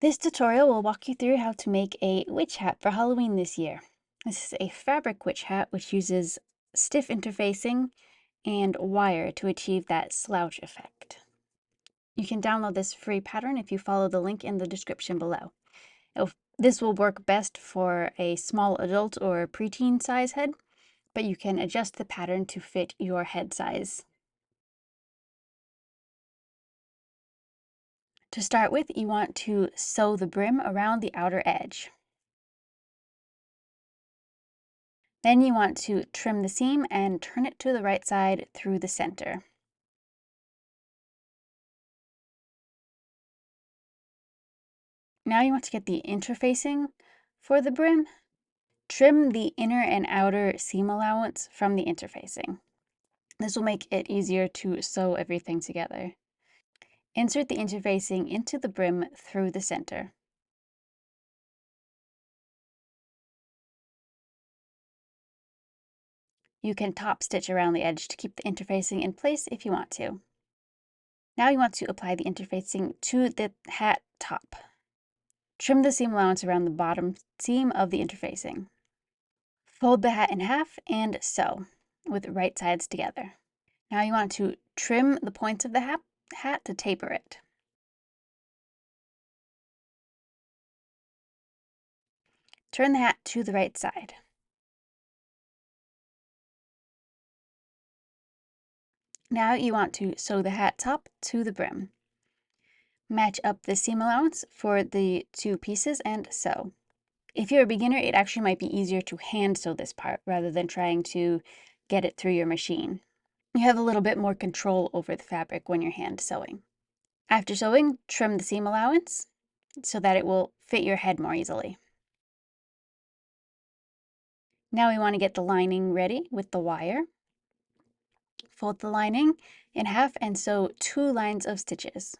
This tutorial will walk you through how to make a witch hat for Halloween this year. This is a fabric witch hat which uses stiff interfacing and wire to achieve that slouch effect. You can download this free pattern if you follow the link in the description below. This will work best for a small adult or preteen size head, but you can adjust the pattern to fit your head size. To start with, you want to sew the brim around the outer edge. Then you want to trim the seam and turn it to the right side through the center. Now you want to get the interfacing for the brim. Trim the inner and outer seam allowance from the interfacing. This will make it easier to sew everything together. Insert the interfacing into the brim through the center. You can top stitch around the edge to keep the interfacing in place if you want to. Now you want to apply the interfacing to the hat top. Trim the seam allowance around the bottom seam of the interfacing. Fold the hat in half and sew with right sides together. Now you want to trim the points of the hat to taper it. Turn the hat to the right side. Now you want to sew the hat top to the brim. Match up the seam allowance for the two pieces and sew. If you're a beginner, it actually might be easier to hand sew this part rather than trying to get it through your machine. You have a little bit more control over the fabric when you're hand sewing. After sewing, trim the seam allowance so that it will fit your head more easily. Now we want to get the lining ready with the wire. Fold the lining in half and sew 2 lines of stitches.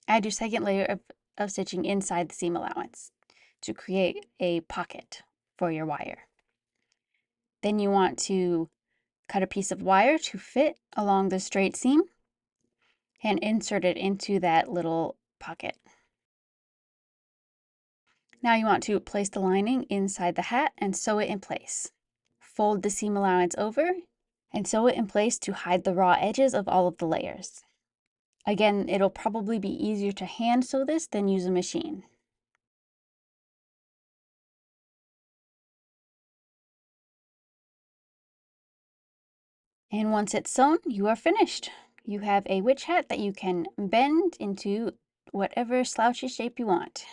Add your second layer of stitching inside the seam allowance to create a pocket for your wire. Then you want to cut a piece of wire to fit along the straight seam and insert it into that little pocket. Now you want to place the lining inside the hat and sew it in place. Fold the seam allowance over and sew it in place to hide the raw edges of all of the layers. Again, it'll probably be easier to hand sew this than use a machine. And once it's sewn, you are finished. You have a witch hat that you can bend into whatever slouchy shape you want.